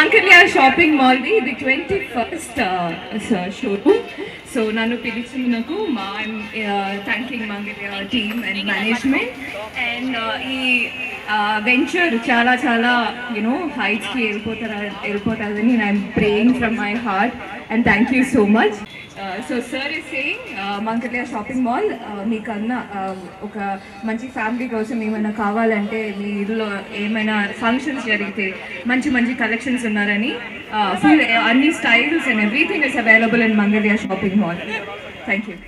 Mangalya Shopping Mall the 21st showroom. So nanu pilichinnako I'm thanking Mangalya team and management and venture chala heights ki elipotadani I'm praying from my heart and thank you so much. So sir is saying Mangalya Shopping Mall meekanna oka manchi family kosam emana kavalante mee illo emaina functions jarigite manchi collections unnarani full any styles and everything is available in Mangalya Shopping Mall. Thank you.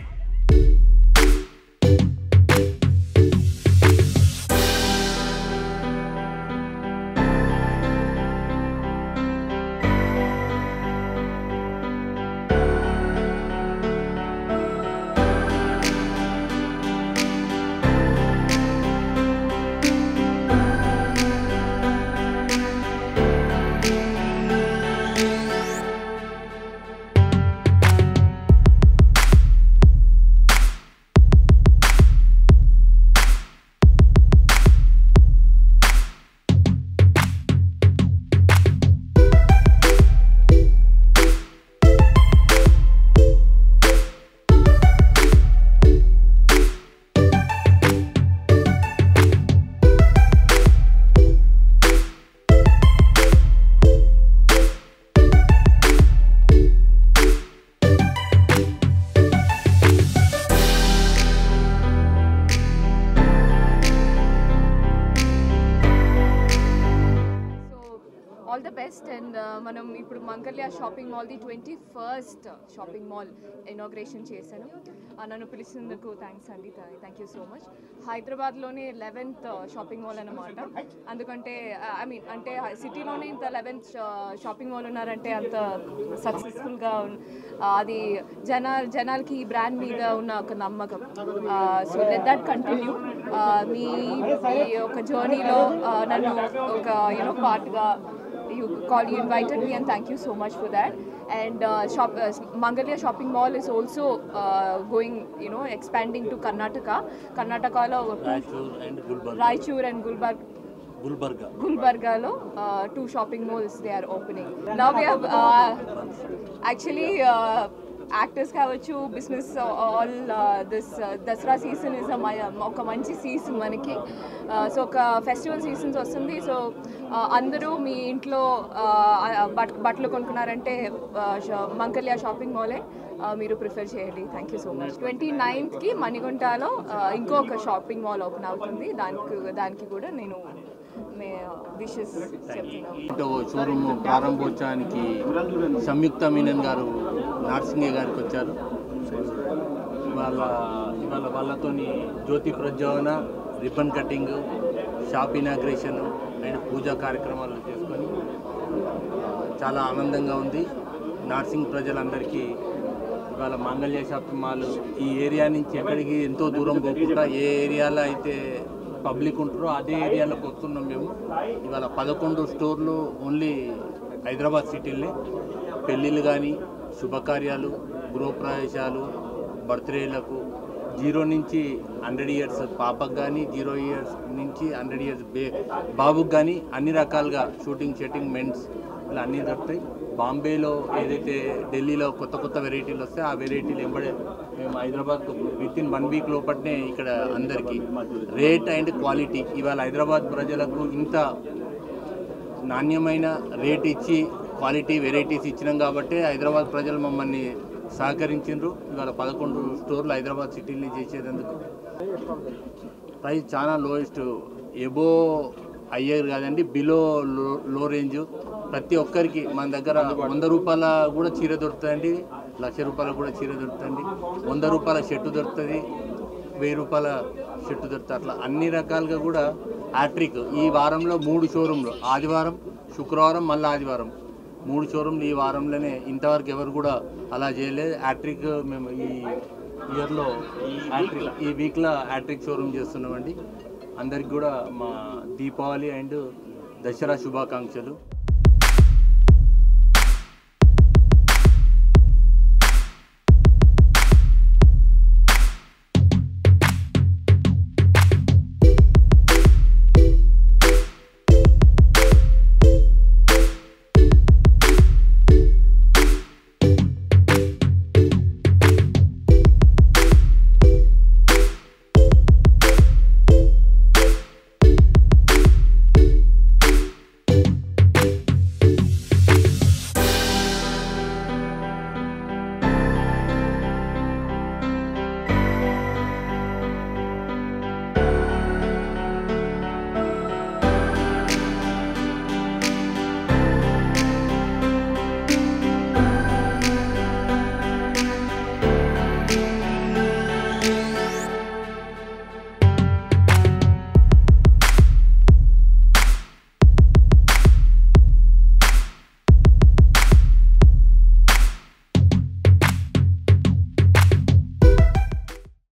All the best and manam ippudu Mangalya Shopping Mall the 21st shopping mall inauguration chesanu. Nannu pilichinanduku thanks andi, thank you so much. Hyderabad lone 11th shopping mall anamata, andukante I mean ante city lone inta 11th shopping mall unnarante anta successful ga adi janalki brand meeda unna oka nammakam. So let that continue. Me oka journey lo nannu oka part ga you invited me and thank you so much for that. And Mangalya Shopping Mall is also going expanding to Karnataka lo Raichur and Gulbarga lo 2 shopping malls they are opening. Now we have actually actors కావచ్చు, business all this Dasara season is ఒక మంచి season మనకి. So ఒక festival seasons వస్తుంది. So అందరూ మీ ఇంట్లో బట్టలు కొనుక్కున్నారంటే Mangalya shopping మాలే మీరు ప్రిఫర్ చేయండి. Thank you so much. 29th మణిగుంటలో ఇంకొక షాపింగ్ మాల్ ఓపెన్ అవుతుంది. దానికి కూడా నేను విషెస్ చెప్తున్నాను. షోరూమ్ ప్రారంభోత్సవానికి సంయుక్త మీనన్ గారు నార్సింగే గారికి వచ్చారు. ఇవాళ వాళ్ళతోని జ్యోతి ప్రజ్వలన, ribbon cutting, shop inauguration and puja కార్యక్రమాలు చేసుకొని చాలా ఆనందంగా ఉంది. నార్సింగ్ ప్రజలందరికీ ఇవాళ మంగళ్య షాపింగ్ మాల్ ఈ ఏరియా నుంచి ఎక్కడికి ఎంతో దూరం పోకుండా ఏ ఏరియాలో అయితే పబ్లిక్ ఉంటారో అదే ఏరియాలోకి వస్తున్నాం మేము. ఇవాళ 11 స్టోర్లు ఓన్లీ హైదరాబాద్ సిటీలే. పెళ్ళిళ్ళు కానీ, శుభకార్యాలు, గృహప్రవేశాలు, బర్త్డేలకు, 0 నుంచి 100 years పాపకు కానీ, 0 years నుంచి 100 years బాబుకు కానీ అన్ని రకాలుగా షూటింగ్ మెన్స్ ఇలా అన్నీ దొరుకుతాయి. బాంబేలో ఏదైతే ఢిల్లీలో కొత్త వెరైటీలు వస్తాయి ఆ వెరైటీలు ఎంబడే మేము హైదరాబాద్ వితిన్ 1 week లోపట్నే ఇక్కడ అందరికీ రేట్ అండ్ క్వాలిటీ. ఇవాళ హైదరాబాద్ ప్రజలకు ఇంత నాణ్యమైన రేట్ ఇచ్చి క్వాలిటీ వెరైటీస్ ఇచ్చినాం కాబట్టి హైదరాబాద్ ప్రజలు మమ్మల్ని సహకరించారు. ఇవాళ 11 స్టోర్లు హైదరాబాద్ సిటీని చేసేందుకు ప్రైస్ చాలా లోయెస్ట్, ఎబో హయ్యర్ కాదండి, బిలో లో రేంజ్. ప్రతి ఒక్కరికి మన దగ్గర 100 రూపాయల కూడా చీర దొరుకుతుందండి, 1,00,000 రూపాయలకు కూడా చీర దొరుకుతుంది, 100 రూపాయల షర్టు దొరుకుతుంది, 1000 రూపాయల షర్టు దొరుకుతుంది. అట్లా అన్ని రకాలుగా కూడా హ్యాట్రిక్. ఈ వారంలో 3 షోరూంలు, ఆదివారం, శుక్రవారం, మళ్ళీ ఆదివారం 3 షోరూంలు ఈ వారంలోనే. ఇంతవరకు ఎవరు కూడా అలా చేయలేదు. హ్యాట్రిక్ మేము ఈ ఇయర్లో ఈ వీక్లో హ్యాట్రిక్ షోరూమ్ చేస్తున్నామండి. అందరికి కూడా మా దీపావళి అండ్ దసరా శుభాకాంక్షలు.